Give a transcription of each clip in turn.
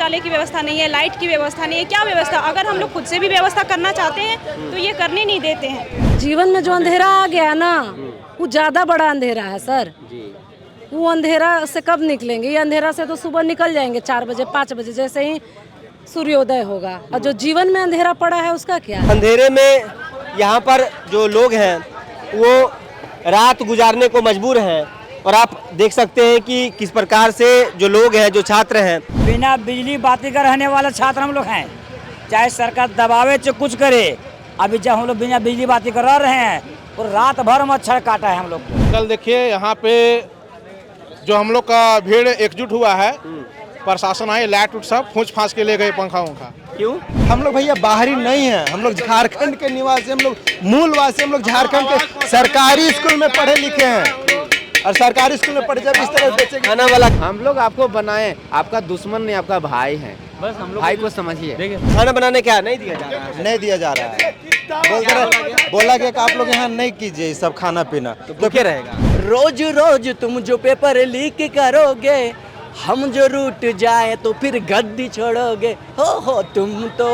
शौचालय की व्यवस्था नहीं है, लाइट की व्यवस्था नहीं है, क्या व्यवस्था? अगर हम लोग खुद से भी व्यवस्था करना चाहते हैं तो ये करने नहीं देते हैं। जीवन में जो अंधेरा आ गया ना, वो ज़्यादा बड़ा अंधेरा है सर। वो अंधेरा से कब निकलेंगे? ये अंधेरा से तो सुबह निकल जाएंगे 4 बजे 5 बजे जैसे ही सूर्योदय होगा। और जो जीवन में अंधेरा पड़ा है उसका क्या? अंधेरे में यहाँ पर जो लोग हैं वो रात गुजारने को मजबूर हैं और आप देख सकते हैं कि किस प्रकार से जो लोग हैं, जो छात्र हैं, बिना बिजली बाती का रहने वाला छात्र हम लोग हैं। चाहे सरकार दबावे चाहे कुछ करे, अभी जब हम लोग बिना बिजली बाती का रह रहे हैं और रात भर मच्छर काटा है हम लोग। कल देखिए यहाँ पे जो हम लोग का भीड़ एकजुट हुआ है, प्रशासन आए, लाइट उठ सब फूंच फांस के ले गए पंखा उंखा। क्यों? हम लोग भैया बाहरी नहीं है, हम लोग झारखंड के निवासी, हम लोग मूलवासी, हम लोग झारखंड के सरकारी स्कूल में पढ़े लिखे हैं और सरकारी स्कूल में पढ़े जब इस तरह बेचे खाना वाला हम लोग आपको बनाए, आपका दुश्मन नहीं आपका भाई है, बस हम लोग भाई को समझिए। खाना बनाने क्या नहीं दिया जा रहा है? नहीं दिया जा रहा है। बोला गया कि आप लोग यहाँ नहीं कीजिए सब खाना पीना, तो क्या रहेगा? रोज रोज तुम जो पेपर लीक करोगे, हम जो रूठ जाए तो फिर गद्दी छोड़ोगे। हो तुम तो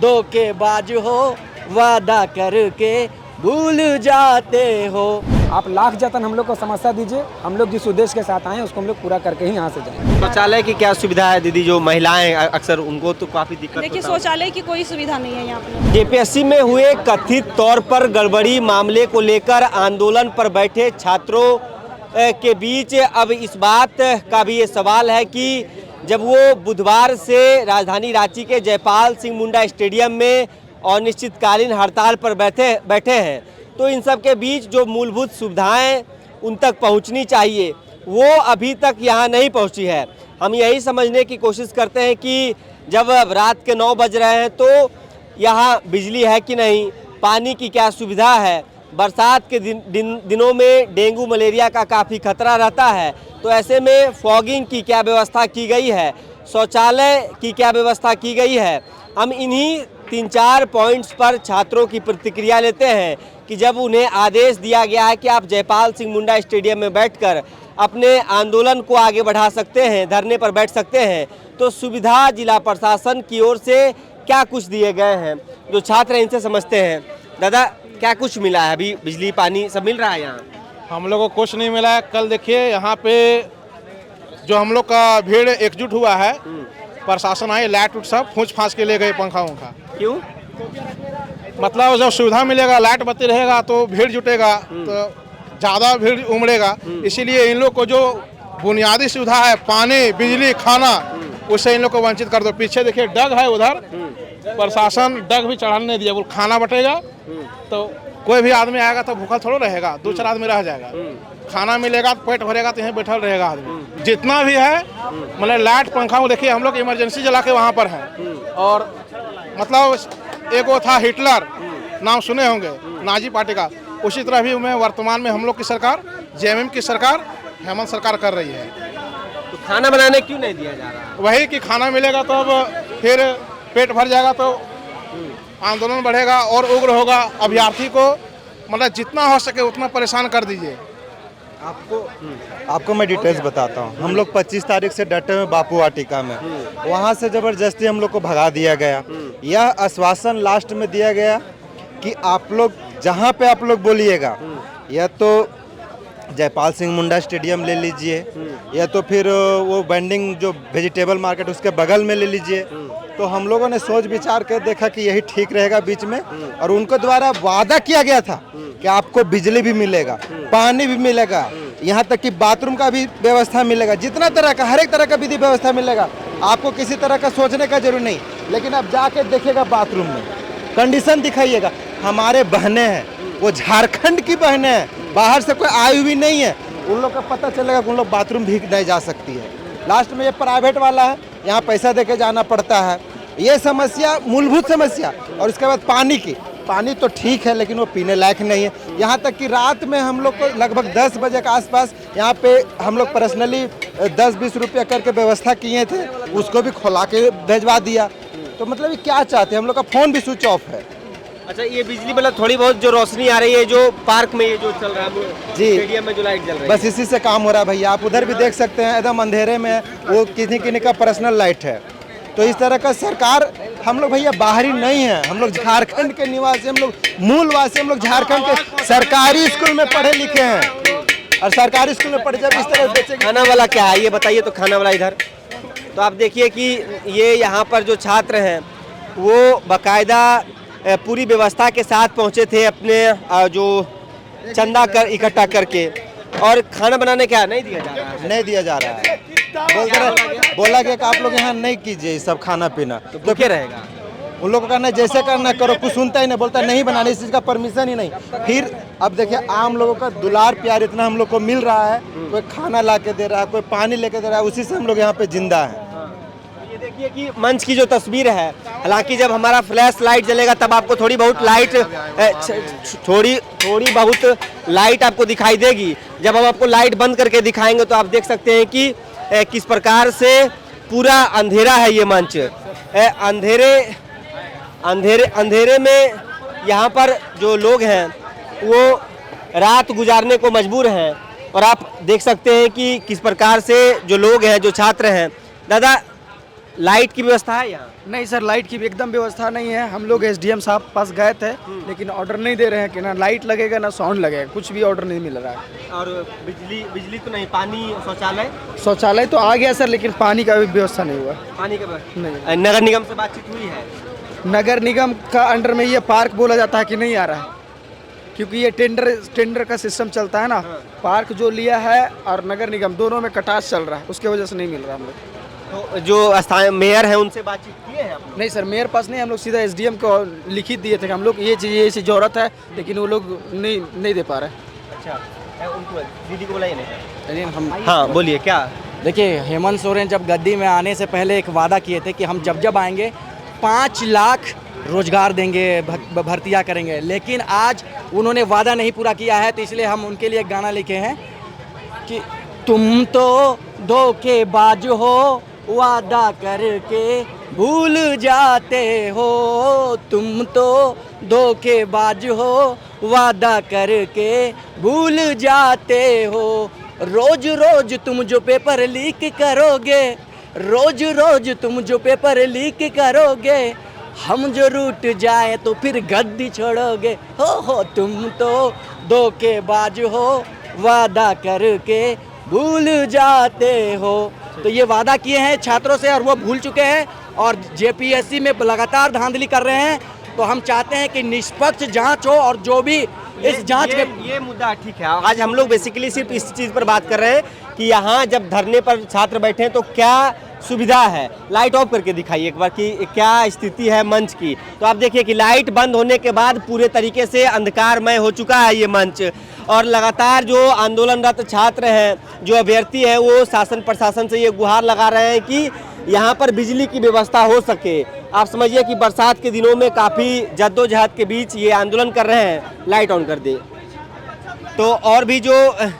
धोखेबाज हो, वादा करके भूल जाते हो। आप लाख जतन हम लोग को समस्या दीजिए, हम लोग जिस उद्देश्य के साथ आए हैं उसको हम लोग पूरा करके ही यहाँ से जाएंगे। शौचालय की क्या सुविधा है दीदी? जो महिलाएं अक्सर उनको तो काफी दिक्कत देखिए, होता है। शौचालय की कोई सुविधा नहीं है यहाँ पे। जेपीएससी में हुए कथित तौर पर गड़बड़ी मामले को लेकर आंदोलन पर बैठे छात्रों के बीच अब इस बात का भी ये सवाल है कि जब वो बुधवार से राजधानी रांची के जयपाल सिंह मुंडा स्टेडियम में अनिश्चितकालीन हड़ताल पर बैठे हैं, तो इन सब के बीच जो मूलभूत सुविधाएं उन तक पहुंचनी चाहिए वो अभी तक यहाँ नहीं पहुंची है। हम यही समझने की कोशिश करते हैं कि जब रात के 9 बज रहे हैं तो यहाँ बिजली है कि नहीं, पानी की क्या सुविधा है, बरसात के दिनों में डेंगू मलेरिया का काफ़ी खतरा रहता है, तो ऐसे में फॉगिंग की क्या व्यवस्था की गई है, शौचालय की क्या व्यवस्था की गई है। हम इन्हीं 3-4 पॉइंट्स पर छात्रों की प्रतिक्रिया लेते हैं कि जब उन्हें आदेश दिया गया है कि आप जयपाल सिंह मुंडा स्टेडियम में बैठकर अपने आंदोलन को आगे बढ़ा सकते हैं, धरने पर बैठ सकते हैं, तो सुविधा जिला प्रशासन की ओर से क्या कुछ दिए गए हैं। जो छात्र हैं इनसे समझते हैं। दादा, क्या कुछ मिला है? अभी बिजली पानी सब मिल रहा है यहाँ? हम लोग को कुछ नहीं मिला है। कल देखिए यहाँ पे जो हम लोग का भीड़ एकजुट हुआ है, प्रशासन आए, लाइट उठ सब फूंच फांस के ले गए पंखा उंखा। क्यों? मतलब जब सुविधा मिलेगा, लाइट बत्ती रहेगा तो भीड़ जुटेगा, तो ज़्यादा भीड़ उमड़ेगा। इसीलिए इन लोग को जो बुनियादी सुविधा है, पानी, बिजली, खाना, उससे इन लोग को वंचित कर दो। पीछे देखिए डग है, उधर प्रशासन डग भी चढ़ाने नहीं दिया। वो खाना बटेगा तो कोई भी आदमी आएगा तो भूखा थोड़ा रहेगा, 2-4 आदमी रह जाएगा। खाना मिलेगा तो पेट भरेगा तो यहीं बैठल रहेगा आदमी। जितना भी है मतलब लाइट पंखा को देखिए, हम लोग इमरजेंसी जला के वहाँ पर हैं। और मतलब एक वो था हिटलर, नाम सुने होंगे, नाजी पार्टी का, उसी तरह भी में वर्तमान में हम लोग की सरकार, जेएमएम की सरकार, हेमंत सरकार कर रही है। तो खाना बनाने क्यों नहीं दिया जा रहा? वही कि खाना मिलेगा तो अब फिर पेट भर जाएगा तो आंदोलन बढ़ेगा और उग्र होगा। अभ्यर्थी को मतलब जितना हो सके उतना परेशान कर दीजिए। आपको मैं डिटेल्स बताता हूँ। हम लोग 25 तारीख से डटे हुए बापू वाटिका में, वहाँ से जबरदस्ती हम लोग को भगा दिया गया। यह आश्वासन लास्ट में दिया गया कि आप लोग जहाँ पे आप लोग बोलिएगा, या तो जयपाल सिंह मुंडा स्टेडियम ले लीजिए, या तो फिर वो वेंडिंग जो वेजिटेबल मार्केट उसके बगल में ले लीजिए। तो हम लोगों ने सोच विचार कर देखा कि यही ठीक रहेगा बीच में, और उनको द्वारा वादा किया गया था कि आपको बिजली भी मिलेगा, पानी भी मिलेगा, यहाँ तक कि बाथरूम का भी व्यवस्था मिलेगा, जितना तरह का हर एक तरह का विधि व्यवस्था मिलेगा। आपको किसी तरह का सोचने का जरूर नहीं। लेकिन अब जाके देखिएगा बाथरूम में कंडीशन दिखाइएगा। हमारे बहनें हैं, वो झारखंड की बहनें हैं, बाहर से कोई आई हुई नहीं है, उन लोग का पता चलेगा कि उन लोग बाथरूम भी नहीं जा सकती है। लास्ट में ये प्राइवेट वाला है, यहाँ पैसा देके जाना पड़ता है। ये समस्या मूलभूत समस्या। और इसके बाद पानी तो ठीक है लेकिन वो पीने लायक नहीं है। यहाँ तक कि रात में हम लोग को लगभग 10 बजे के आसपास यहाँ पे हम लोग पर्सनली 10-20 रुपया करके व्यवस्था किए थे, उसको भी खोला के भेजवा दिया। तो मतलब ये क्या चाहते हैं, हम लोग का फ़ोन भी स्विच ऑफ है। अच्छा, ये बिजली मतलब थोड़ी बहुत जो रोशनी आ रही है जो पार्क में ये जो चल रहा है जी, स्टेडियम में जो लाइट जल रही है, बस इसी से काम हो रहा है भैया। आप उधर भी देख सकते हैं, एकदम अंधेरे में वो किसी का पर्सनल लाइट है। तो इस तरह का सरकार, हम लोग भैया बाहरी नहीं है, हम लोग झारखंड के निवासी, हम लोग मूलवासी, हम लोग झारखंड के सरकारी स्कूल में पढ़े लिखे हैं और सरकारी स्कूल में पढ़े जब इस तरह बेचेंगे। खाना वाला क्या है ये बताइए। तो खाना वाला इधर, तो आप देखिए कि ये यहाँ पर जो छात्र हैं वो बाकायदा पूरी व्यवस्था के साथ पहुँचे थे अपने जो चंदा कर इकट्ठा करके, और खाना बनाने क्या नहीं दिया जा रहा है? नहीं दिया जा रहा है, बोला गया कि आप लोग यहाँ नहीं कीजिए सब खाना पीना, तो क्या रहेगा? उन लोगों का कहना जैसे करना करो, कुछ सुनता ही नहीं, बोलता नहीं बनाने, इस चीज़ का परमिशन ही नहीं। फिर अब देखिए आम लोगों का दुलार प्यार इतना हम लोग को मिल रहा है, कोई खाना ला के दे रहा है, कोई पानी लेके दे रहा है, उसी से हम लोग यहाँ पे जिंदा हैं। ये देखिए कि मंच की जो तस्वीर है, हालांकि जब हमारा फ्लैश लाइट जलेगा तब आपको थोड़ी बहुत लाइट आपको दिखाई देगी। जब हम आपको लाइट बंद करके दिखाएंगे तो आप देख सकते हैं कि किस प्रकार से पूरा अंधेरा है ये मंच। अंधेरे में यहाँ पर जो लोग हैं वो रात गुजारने को मजबूर हैं, और आप देख सकते हैं कि किस प्रकार से जो लोग हैं, जो छात्र हैं। दादा, लाइट की व्यवस्था है यहाँ? नहीं सर, लाइट की भी एकदम व्यवस्था नहीं है। हम लोग एसडीएम साहब पास गए थे, लेकिन ऑर्डर नहीं दे रहे हैं कि ना लाइट लगेगा ना साउंड लगेगा, कुछ भी ऑर्डर नहीं मिल रहा है। और बिजली तो नहीं, पानी, शौचालय तो आ गया सर, लेकिन पानी का भी व्यवस्था नहीं हुआ। पानी का व्यवस्था नहीं। नगर निगम से बातचीत हुई है? नगर निगम का अंडर में ये पार्क बोला जाता है कि नहीं आ रहा है, क्योंकि ये टेंडर का सिस्टम चलता है ना। पार्क जो लिया है और नगर निगम दोनों में कटास चल रहा है, उसके वजह से नहीं मिल रहा हम लोग। तो जो स्थानीय मेयर है उनसे बातचीत किए हैं आप? नहीं सर, मेयर पास नहीं, हम लोग सीधा एसडीएम को लिखित दिए थे कि हम लोग ये चीज़ जरूरत है, लेकिन वो लोग नहीं दे पा रहे। अच्छा, उनको दीदी को बुलाइए नहीं। हम हाँ बोलिए क्या? देखिए, हेमंत सोरेन जब गद्दी में आने से पहले एक वादा किए थे कि हम जब आएंगे 5 लाख रोजगार देंगे, भर्तियाँ करेंगे, लेकिन आज उन्होंने वादा नहीं पूरा किया है। तो इसलिए हम उनके लिए एक गाना लिखे हैं कि तुम तो धोखेबाज हो, वादा करके भूल जाते हो, तुम तो धोखेबाज हो, वादा करके भूल जाते हो, रोज रोज तुम जो पेपर लीक करोगे, रोज रोज तुम जो पेपर लीक करोगे, हम जो रूठ जाए तो फिर गद्दी छोड़ोगे, हो तुम तो धोखेबाज हो, वादा करके भूल जाते हो। तो ये वादा किए हैं छात्रों से और वो भूल चुके हैं, और जेपीएससी में लगातार धांधली कर रहे हैं। तो हम चाहते हैं कि निष्पक्ष जांच हो, और जो भी इस जांच में ये मुद्दा ठीक है। आज हम लोग बेसिकली सिर्फ इस चीज़ पर बात कर रहे हैं कि यहाँ जब धरने पर छात्र बैठे हैं तो क्या सुविधा है। लाइट ऑफ करके दिखाइए एक बार कि क्या स्थिति है मंच की। तो आप देखिए कि लाइट बंद होने के बाद पूरे तरीके से अंधकारमय हो चुका है ये मंच, और लगातार जो आंदोलनरत छात्र हैं, जो अभ्यर्थी हैं, वो शासन प्रशासन से ये गुहार लगा रहे हैं कि यहाँ पर बिजली की व्यवस्था हो सके। आप समझिए कि बरसात के दिनों में काफ़ी जद्दोजहद के बीच ये आंदोलन कर रहे हैं, लाइट ऑन कर दे। तो और भी जो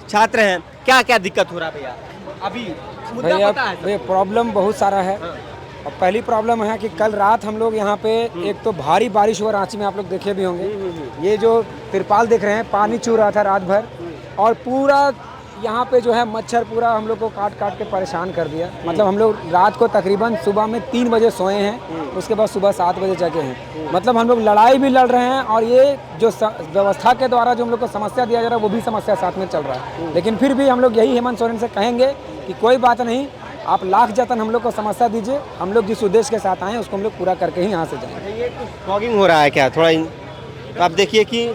छात्र हैं, क्या क्या दिक्कत हो रहा है भैया? अभी मुद्दा पता है? भैया प्रॉब्लम बहुत सारा है। और पहली प्रॉब्लम है कि कल रात हम लोग यहाँ पे एक तो भारी बारिश हुआ, रांची में आप लोग देखे भी होंगे। ये जो तिरपाल देख रहे हैं, पानी छू रहा था रात भर, और पूरा यहाँ पे जो है मच्छर पूरा हम लोग को काट काट के परेशान कर दिया। मतलब हम लोग रात को तकरीबन सुबह में 3 बजे सोए हैं, उसके बाद सुबह 7 बजे जगे हैं। मतलब हम लोग लड़ाई भी लड़ रहे हैं, और ये जो व्यवस्था के द्वारा जो हम लोग को समस्या दिया जा रहा है वो भी समस्या साथ में चल रहा है। लेकिन फिर भी हम लोग यही हेमंत सोरेन से कहेंगे कि कोई बात नहीं, आप लाख जतन हम लोग को समस्या दीजिए, हम लोग जिस उद्देश्य के साथ आए हैं उसको हम लोग पूरा करके ही यहाँ से जाएंगे। ये फॉगिंग हो रहा है क्या थोड़ा? तो आप देखिए कि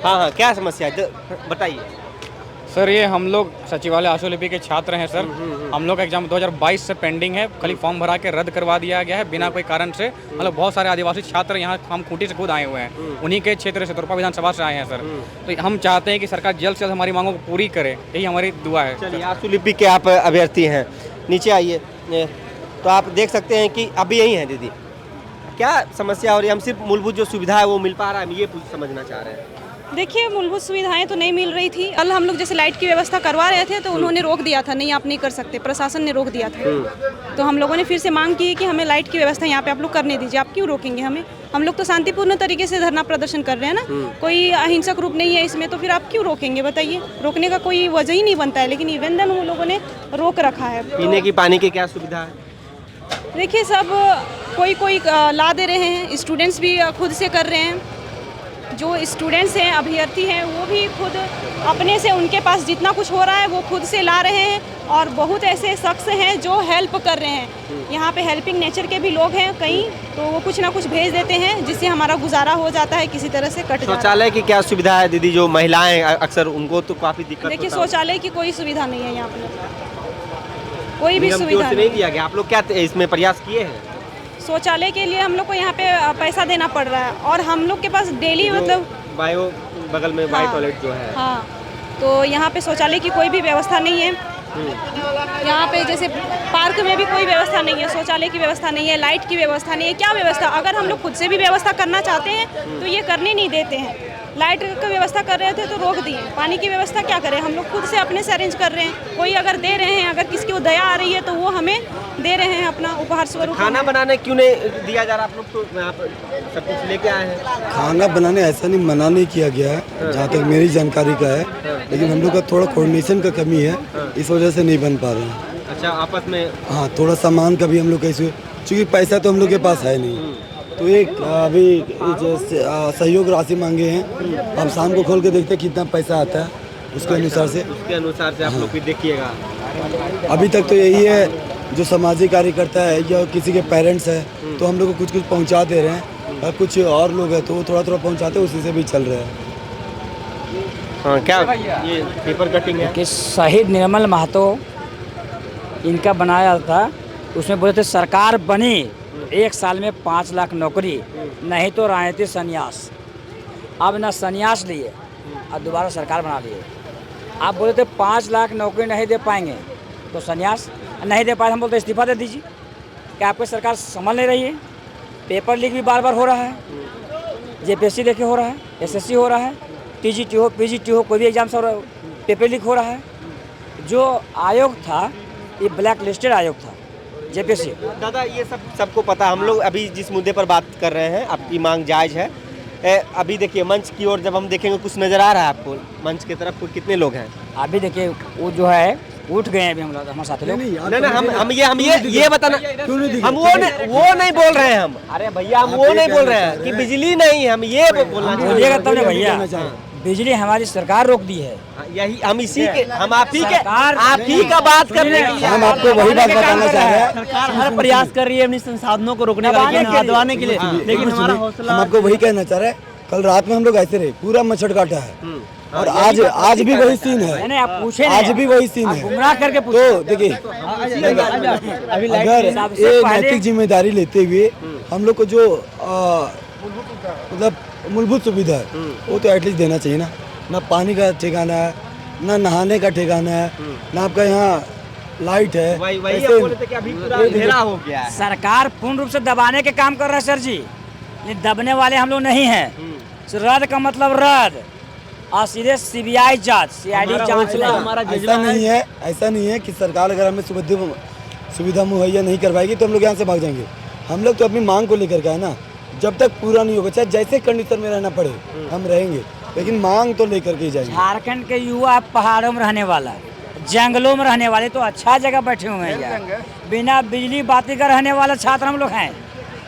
हाँ, क्या समस्या है बताइए सर। ये हम लोग सचिवालय आशुलिपि के छात्र हैं सर। हम लोग का एग्जाम 2022 से पेंडिंग है, खाली फॉर्म भरा के रद्द करवा दिया गया है बिना कोई कारण से। मतलब बहुत सारे आदिवासी छात्र यहाँ हम खूंटी से खुद आए हुए हैं, उन्हीं के क्षेत्र से तुरपा विधानसभा से आए हैं सर। तो हम चाहते हैं कि सरकार जल्द से जल्द हमारी मांगों को पूरी करे, यही हमारी दुआ है। चलिए, आशुलिपि के आप अभ्यर्थी हैं, नीचे आइए। तो आप देख सकते हैं कि अभी यही हैं दीदी, क्या समस्या हो रही है? हम सिर्फ मूलभूत जो सुविधा है वो मिल पा रहा है, हम ये समझना चाह रहे हैं। देखिए, मूलभूत सुविधाएं तो नहीं मिल रही थी। कल हम लोग जैसे लाइट की व्यवस्था करवा रहे थे तो उन्होंने रोक दिया था, नहीं आप नहीं कर सकते, प्रशासन ने रोक दिया था। तो हम लोगों ने फिर से मांग की कि हमें लाइट की व्यवस्था यहाँ पे आप लोग करने दीजिए, आप क्यों रोकेंगे हमें? हम लोग तो शांतिपूर्ण तरीके से धरना प्रदर्शन कर रहे हैं ना, कोई अहिंसक रूप नहीं है इसमें, तो फिर आप क्यों रोकेंगे बताइए? रोकने का कोई वजह ही नहीं बनता है, लेकिन इवन देन उन लोगों ने रोक रखा है। पीने की पानी की क्या सुविधा है? देखिए सब कोई कोई ला दे रहे हैं, स्टूडेंट्स भी खुद से कर रहे हैं। जो स्टूडेंट्स हैं, अभ्यर्थी हैं, वो भी खुद अपने से, उनके पास जितना कुछ हो रहा है वो खुद से ला रहे हैं। और बहुत ऐसे शख्स हैं जो हेल्प कर रहे हैं। यहाँ पे हेल्पिंग नेचर के भी लोग हैं कई, तो वो कुछ ना कुछ भेज देते हैं जिससे हमारा गुजारा हो जाता है, किसी तरह से कट जाता है। शौचालय की क्या सुविधा है दीदी? जो महिलाएं अक्सर उनको तो काफ़ी दिक्कत देखिए होता है। शौचालय की कोई सुविधा नहीं है यहाँ पे, कोई भी निगम की ओर सुविधा से नहीं दिया गया। आप लोग क्या इसमें प्रयास किए हैं? शौचालय के लिए हम लोग को यहाँ पे पैसा देना पड़ रहा है और हम लोग के पास डेली मतलब बायो बगल में बायो हाँ, टॉयलेट जो है, हाँ, तो यहाँ पे शौचालय की कोई भी व्यवस्था नहीं है। यहाँ पे जैसे पार्क में भी कोई व्यवस्था नहीं है, शौचालय की व्यवस्था नहीं है, लाइट की व्यवस्था नहीं है। क्या व्यवस्था? अगर हम लोग खुद से भी व्यवस्था करना चाहते हैं तो ये करने नहीं देते हैं। लाइट की व्यवस्था कर रहे थे तो रोक दिए। पानी की व्यवस्था क्या करें? हम लोग खुद से अपने से अरेंज कर रहे हैं। कोई अगर दे रहे हैं, अगर किसी को दया आ रही है तो वो हमें दे रहे हैं अपना उपहार स्वरूप। खाना बनाने क्यों नहीं दिया जा रहा? आप लोग तो यहाँ पर सब कुछ लेके आए हैं। खाना बनाने ऐसा नहीं, मना नहीं किया गया है जहाँ तक मेरी जानकारी का है, लेकिन हम लोग का थोड़ा कोऑर्डिनेशन का कमी है, इस वजह से नहीं बन पा रहे हैं। अच्छा, आपस में? हाँ, थोड़ा सामान का भी हम लोग कैसे, क्योंकि पैसा तो हम लोग के पास है नहीं, तो एक अभी सहयोग राशि मांगे हैं। हम शाम को खोल के देखते हैं कितना पैसा आता है, उसके अनुसार से आप लोग भी देखिएगा। अभी तक तो यही है, जो सामाजिक कार्यकर्ता है या किसी के पेरेंट्स है तो हम लोग को कुछ कुछ पहुंचा दे रहे हैं, और कुछ और लोग हैं तो वो थोड़ा थोड़ा पहुंचाते हैं, उसी से भी चल रहे हैं। हाँ, क्या ये पेपर कटिंग है कि शहीद निर्मल महतो इनका बनाया था, उसमें बोले थे सरकार बनी 1 साल में 5 लाख नौकरी, नहीं तो राजनीतिक संन्यास। अब ना संन्यास लिए और दोबारा सरकार बना लिए। आप बोले थे 5 लाख नौकरी नहीं दे पाएंगे तो संन्यास, नहीं दे पाए हम बोलते इस्तीफा दे दीजिए। क्या आपकी सरकार संभल नहीं रही है? पेपर लीक भी बार बार हो रहा है, जेपीएससी देखे हो रहा है, एसएससी हो रहा है, टीजीटी हो, पीजीटी हो, कोई भी एग्जाम से पेपर लीक हो रहा है। जो आयोग था ये ब्लैक लिस्टेड आयोग था, जेपीएससी। दादा, ये सबको पता। हम लोग अभी जिस मुद्दे पर बात कर रहे हैं, आपकी मांग जायज़ है। अभी देखिए मंच की ओर जब हम देखेंगे, कुछ नज़र आ रहा है आपको मंच की तरफ? कितने लोग हैं अभी? देखिए वो जो है उठ गए हैं अभी, हम लोग हमारे साथ लोग। नहीं, हम ये बताना, हम वो नहीं बोल रहे हैं। हम, अरे भैया, हम वो नहीं बोल रहे हैं कि बिजली नहीं, हम ये बोलना बोलिएगा तब ना भैया। बिजली हमारी सरकार रोक दी है, यही हम इसी के, हम आप ही का बात करने के लिए हम आपको वही बात बताना चाह रहे हैं। सरकार हर प्रयास कर रही है अपनी संसाधनों को रोकने का, दबाने के लिए, लेकिन हमारा हौसला। हम आपको वही कहना चाह रहे हैं, कल रात में हम लोग ऐसे रहे, पूरा मच्छर काटा है, और आज भी वही सीन है। आप पूछे, आज भी वही सीन है, गुमराह करके तो देखिए, अगर ये नैतिक जिम्मेदारी लेते हुए हम लोग को जो मतलब मूलभूत सुविधा है वो तो एटलीस्ट देना चाहिए ना। ना पानी का ठिकाना है, ना नहाने का ठिकाना है, ना आपका यहाँ लाइट है। अंधेरा हो गया है। सरकार पूर्ण रूप से दबाने के काम कर रहा है सर जी, नहीं दबने वाले हम लोग नहीं हैं। रद्द का मतलब रद्द, और सीधे सीबीआई जांच, सीआईडी जांच। ऐसा नहीं है कि सरकार अगर हमें सुविधा मुहैया नहीं करवाएगी तो हम लोग यहाँ से भाग जाएंगे। हम लोग तो अपनी मांग को लेकर के है ना, जब तक पूरा नहीं होगा, चाहे जैसे कंडीशन में रहना पड़े हम रहेंगे, लेकिन मांग तो लेकर के ही जाएंगे। झारखंड के युवा पहाड़ों में रहने वाला, जंगलों में रहने वाले, तो अच्छा जगह बैठे हुए हैं यार। बिना बिजली बाती का रहने वाला छात्र हम लोग हैं,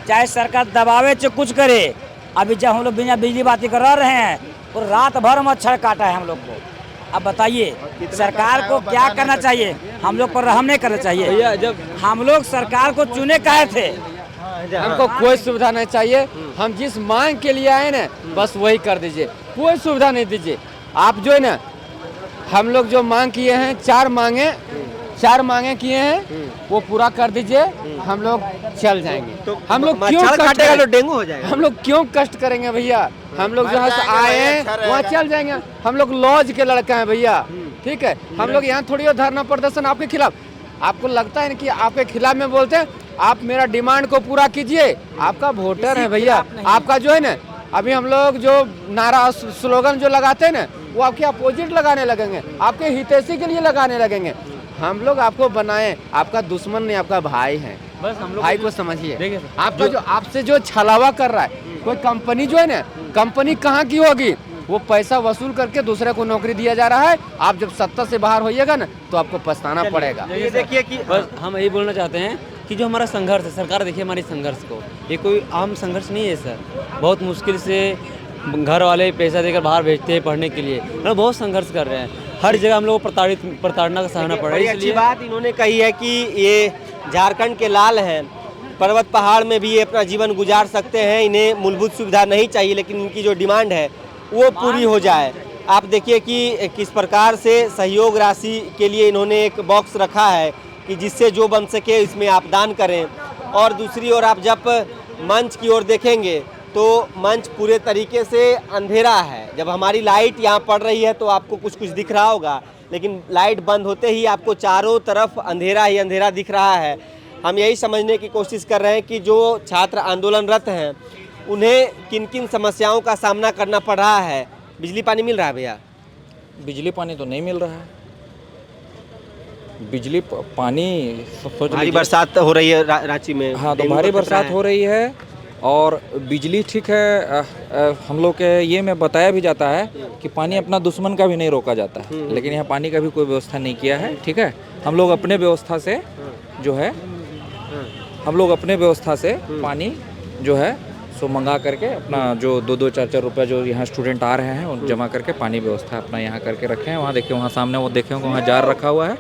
चाहे सरकार दबावे चाहे कुछ करे। अभी जब हम लोग बिना बिजली बाती कर रहे हैं और रात भर मच्छर काटा है हम लोग को। अब बताइए सरकार को क्या करना चाहिए? हम लोग पर रहम नहीं करना चाहिए। जब हम लोग सरकार को चुने कहे थे, हमको कोई सुविधा नहीं चाहिए। हम जिस मांग के लिए आए ना, बस वही कर दीजिए, कोई सुविधा नहीं दीजिए। आप जो है ना, हम लोग जो मांग किए हैं, 4 मांगे किए हैं, वो पूरा कर दीजिए, हम लोग चल जाएंगे। तो हम लोग क्यों काटेगा तो डेंगू हो जाएगा। हम लोग क्यों कष्ट करेंगे भैया? हम लोग जहाँ से आए हैं वहाँ चल जाएंगे। हम लोग लॉज के लड़के हैं भैया, ठीक है। हम लोग यहाँ थोड़ी धरना प्रदर्शन आपके खिलाफ, आपको लगता है कि आपके खिलाफ में बोलते हैं। आप मेरा डिमांड को पूरा कीजिए, आपका वोटर है भैया। आपका जो है ना, अभी हम लोग जो नारा स्लोगन जो लगाते हैं ना, वो आपके अपोजिट लगाने लगेंगे, आपके हितैषी के लिए लगाने लगेंगे। हम लोग आपको बनाए, आपका दुश्मन नहीं, आपका भाई है। बस हम लोग भाई को समझिए। आपका जो आपसे जो छलावा कर रहा है, कोई कंपनी जो है ना, कंपनी कहाँ की होगी? वो पैसा वसूल करके दूसरे को नौकरी दिया जा रहा है। आप जब सत्ता से बाहर होइएगा ना, तो आपको पछताना पड़ेगा। ये देखिए कि बस हम यही बोलना चाहते हैं कि जो हमारा संघर्ष है, सरकार देखिए हमारे संघर्ष को, ये कोई आम संघर्ष नहीं है सर। बहुत मुश्किल से घर वाले पैसा देकर बाहर भेजते हैं पढ़ने के लिए, मतलब बहुत संघर्ष कर रहे हैं। हर जगह हम लोग को प्रताड़ना का सहना पड़ रहा है। अच्छी बात इन्होंने कही है कि ये झारखंड के लाल हैं, पर्वत पहाड़ में भी ये अपना जीवन गुजार सकते हैं, इन्हें मूलभूत सुविधा नहीं चाहिए, लेकिन इनकी जो डिमांड है वो पूरी हो जाए। आप देखिए कि किस प्रकार से सहयोग राशि के लिए इन्होंने एक बॉक्स रखा है कि जिससे जो बन सके इसमें आप दान करें। और दूसरी ओर आप जब मंच की ओर देखेंगे तो मंच पूरे तरीके से अंधेरा है। जब हमारी लाइट यहाँ पड़ रही है तो आपको कुछ कुछ दिख रहा होगा, लेकिन लाइट बंद होते ही आपको चारों तरफ अंधेरा ही अंधेरा दिख रहा है। हम यही समझने की कोशिश कर रहे हैं कि जो छात्र आंदोलनरत हैं उन्हें किन किन समस्याओं का सामना करना पड़ रहा है। बिजली पानी मिल रहा है भैया? बिजली पानी तो नहीं मिल रहा है। बिजली पानी भारी बरसात हो रही है रांची में। हाँ, तो भारी बरसात हो रही है और बिजली ठीक है। हम लोग के ये में बताया भी जाता है कि पानी अपना दुश्मन का भी नहीं रोका जाता है, लेकिन यहाँ पानी का भी कोई व्यवस्था नहीं किया है। ठीक है, हम लोग अपने व्यवस्था से जो है पानी जो है सो मंगा करके अपना जो 2-2, 4-4 रुपये जो यहाँ स्टूडेंट आ रहे हैं उन जमा करके पानी व्यवस्था अपना यहाँ करके रखे हैं। वहाँ देखिए, वहाँ सामने वो देखे वहाँ जार रखा हुआ है,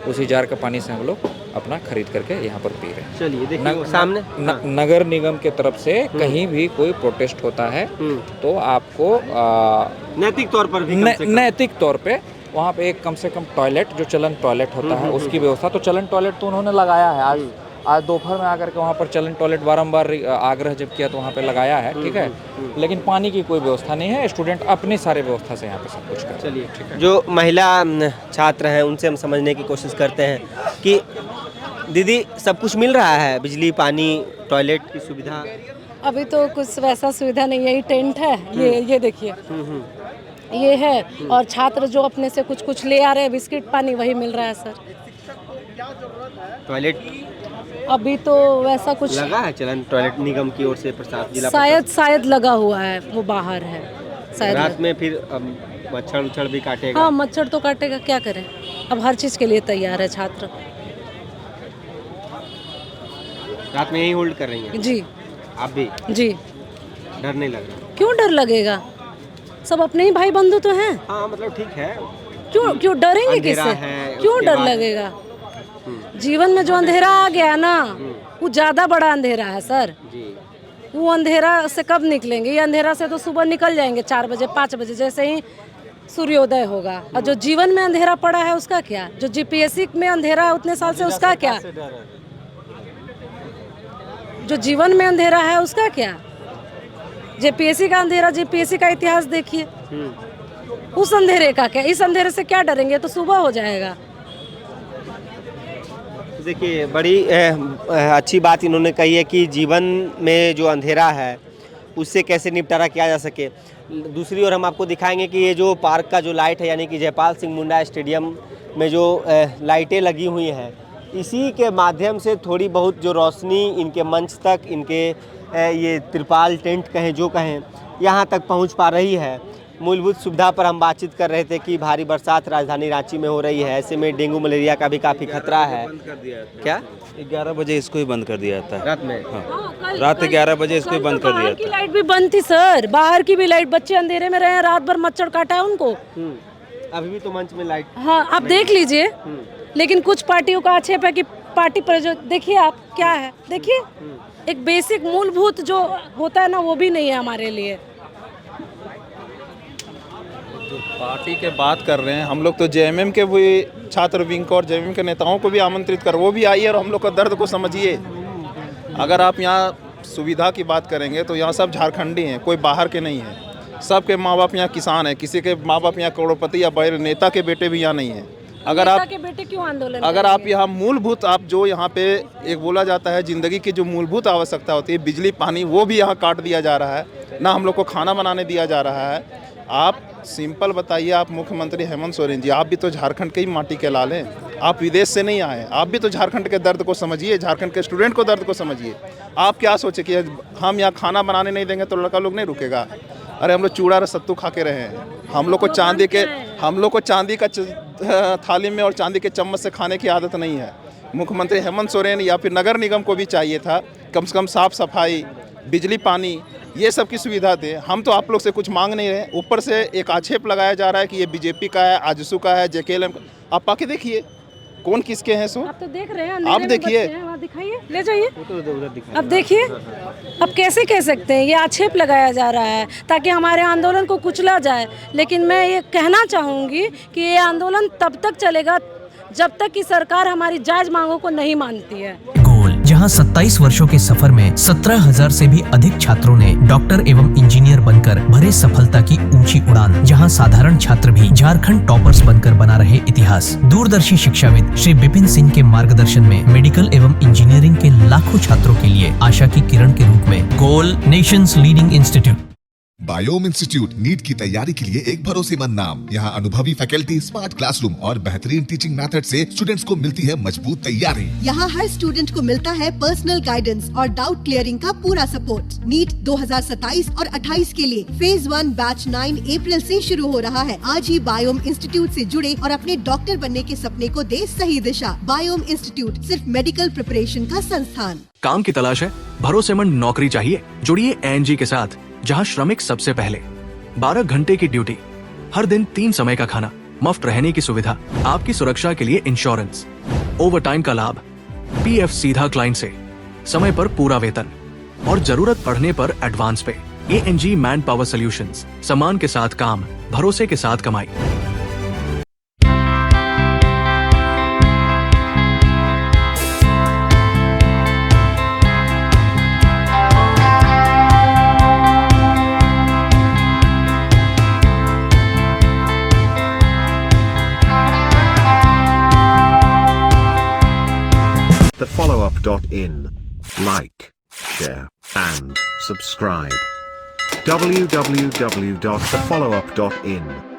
उसी जार का पानी से हम लोग अपना खरीद करके यहाँ पर पी रहे हैं। चलिए देखिए सामने नगर निगम के तरफ से कहीं भी कोई प्रोटेस्ट होता है तो आपको नैतिक तौर पर भी नैतिक तौर पे वहाँ पे एक कम से कम टॉयलेट, जो चलन टॉयलेट होता है उसकी व्यवस्था, तो चलन टॉयलेट तो उन्होंने लगाया है। आज दोपहर में आकर के वहाँ पर चलन टॉयलेट बारंबार आग्रह जब किया तो वहाँ पे लगाया है। ठीक है, लेकिन पानी की कोई व्यवस्था नहीं है। स्टूडेंट अपनी सारे व्यवस्था से यहाँ पे सब कुछ कर। चलिए ठीक है, जो महिला छात्र हैं उनसे हम समझने की कोशिश करते हैं कि दीदी सब कुछ मिल रहा है, बिजली पानी टॉयलेट की सुविधा? अभी तो कुछ वैसा सुविधा नहीं है। ये टेंट है, ये देखिए ये है, और छात्र जो अपने से कुछ कुछ ले आ रहे हैं, बिस्किट पानी वही मिल रहा है सर। टॉयलेट अभी तो वैसा कुछ लगा है चलन टॉयलेट निगम की ओर से, प्रशासन जिला शायद लगा हुआ है, वो बाहर है शायद। रात में फिर मच्छर भी काटेगा। हाँ, मच्छर तो काटेगा, क्या करें। अब हर चीज के लिए तैयार है छात्र। रात में यही होल्ड कर रही हैं? जी। आप भी? जी। डर नहीं लग रहा? क्यों डर लगेगा, सब अपने ही भाई बंधु तो हैं। हाँ, मतलब ठीक है, क्यों डरेंगे किससे, क्यों डर लगेगा। जीवन में जो अंधेरा आ गया ना, वो ज्यादा बड़ा अंधेरा है सर। वो अंधेरा से कब निकलेंगे? ये अंधेरा से तो सुबह निकल जाएंगे 4 बजे 5 बजे जैसे ही सूर्योदय होगा। और जो जीवन में अंधेरा पड़ा है उसका क्या? जो जीपीएससी में अंधेरा है उतने साल से उसका क्या? जो जीवन में अंधेरा है उसका क्या? जेपीएससी का अंधेरा, जेपीएससी का इतिहास देखिए, उस अंधेरे का क्या? इस अंधेरे से क्या डरेंगे? तो सुबह हो जाएगा। देखिए, बड़ी अच्छी बात इन्होंने कही है कि जीवन में जो अंधेरा है उससे कैसे निपटारा किया जा सके। दूसरी ओर हम आपको दिखाएंगे कि ये जो पार्क का जो लाइट है, यानी कि जयपाल सिंह मुंडा स्टेडियम में जो लाइटें लगी हुई हैं, इसी के माध्यम से थोड़ी बहुत जो रोशनी इनके मंच तक, इनके ये तिरपाल टेंट कहें जो कहें, यहाँ तक पहुँच पा रही है। मूलभूत सुविधा पर हम बातचीत कर रहे थे कि भारी बरसात राजधानी रांची में हो रही है, ऐसे में डेंगू मलेरिया का भी काफ़ी खतरा है। क्या 11 बजे इसको ही बंद कर दिया था रात में? हाँ, रात 11 बजे इसको ही बंद कर दिया था। लाइट भी बंद थी सर, बाहर की भी लाइट। बच्चे अंधेरे में रहे, रात भर मच्छर काटा है उनको। अभी भी तो मंच में लाइट, हाँ आप देख लीजिए। लेकिन कुछ पार्टियों का आक्षेप है कि पार्टी पर जो देखिए आप क्या है, देखिए एक बेसिक मूलभूत जो होता है ना, वो भी नहीं है हमारे लिए। पार्टी के बात कर रहे हैं हम लोग, तो जेएमएम के भी छात्र विंग को और जेएमएम के नेताओं को भी आमंत्रित कर, वो भी आइए और हम लोग का दर्द को समझिए। अगर आप यहाँ सुविधा की बात करेंगे तो यहाँ सब झारखंडी हैं, कोई बाहर के नहीं हैं। सबके माँ बाप यहाँ किसान हैं, किसी के माँ बाप यहाँ करोड़पति या बड़े नेता के बेटे भी यहाँ नहीं हैं। अगर आप के बेटे क्यों आंदोलन अगर आप यहाँ मूलभूत, आप जो यहाँ पे एक बोला जाता है ज़िंदगी की जो मूलभूत आवश्यकता होती है, बिजली पानी, वो भी यहाँ काट दिया जा रहा है ना। हम लोग को खाना बनाने दिया जा रहा है। आप सिंपल बताइए, आप मुख्यमंत्री हेमंत सोरेन जी, आप भी तो झारखंड के ही माटी के लाल हैं, आप विदेश से नहीं आए। आप भी तो झारखंड के दर्द को समझिए, झारखंड के स्टूडेंट को दर्द को समझिए। आप क्या सोचे कि हम यहाँ खाना बनाने नहीं देंगे तो लड़का लोग नहीं रुकेगा? अरे हम लोग चूड़ा और सत्तू खा के रहे हैं। हम लोग को चांदी का थाली में और चांदी के चम्मच से खाने की आदत नहीं है। मुख्यमंत्री हेमंत सोरेन या फिर नगर निगम को भी चाहिए था कम से कम साफ सफाई, बिजली, पानी, ये सब की सुविधा दे। हम तो आप लोग से कुछ मांग नहीं रहे, ऊपर से एक आक्षेप लगाया जा रहा है कि ये बीजेपी का है, आजसू का है, जेकेएलएम का। आप आके देखिए कौन किसके हैं। सो आप तो देख रहे हैं, आप देखिए, दिखाइए, ले जाइए, अब देखिए। अब कैसे कह सकते हैं, ये आक्षेप लगाया जा रहा है ताकि हमारे आंदोलन को कुचला जाए। लेकिन मैं ये कहना चाहूँगी कि ये आंदोलन तब तक चलेगा जब तक कि सरकार हमारी जायज मांगों को नहीं मानती है। गोल, जहां 27 वर्षों के सफर में 17,000 से भी अधिक छात्रों ने डॉक्टर एवं इंजीनियर बनकर भरे सफलता की ऊंची उड़ान, जहां साधारण छात्र भी झारखंड टॉपर्स बनकर बना रहे इतिहास। दूरदर्शी शिक्षाविद श्री विपिन सिंह के मार्गदर्शन में मेडिकल एवं इंजीनियरिंग के लाखों छात्रों के लिए आशा की किरण के रूप में goal, nation's leading institute. Biome institute NEET की तैयारी के लिए एक भरोसेमंद नाम। यहाँ अनुभवी फैकल्टी, स्मार्ट क्लासरूम और बेहतरीन टीचिंग मेथड से स्टूडेंट्स को मिलती है मजबूत तैयारी। यहाँ हर स्टूडेंट को मिलता है पर्सनल गाइडेंस और डाउट क्लियरिंग का पूरा सपोर्ट। नीट 2027 और 28 के लिए फेज 1 बैच 9 अप्रैल से शुरू हो रहा है। आज ही बायोम इंस्टीट्यूट से जुड़े और अपने डॉक्टर बनने के सपने को दे सही दिशा। बायोम इंस्टीट्यूट सिर्फ मेडिकल प्रिपरेशन का संस्थान। काम की तलाश है, भरोसेमंद नौकरी चाहिए, जुड़िए एएनजी के साथ, जहां श्रमिक सबसे पहले। 12 घंटे की ड्यूटी, हर दिन 3 समय का खाना, मुफ्त रहने की सुविधा, आपकी सुरक्षा के लिए इंश्योरेंस, ओवर टाइम का लाभ, पीएफ सीधा क्लाइंट से, समय पर पूरा वेतन और जरूरत पड़ने पर एडवांस पे। एएनजी मैन पावर सॉल्यूशंस, सम्मान के साथ काम, भरोसे के साथ कमाई। thefollowup.in. Like, share, and subscribe. www.thefollowup.in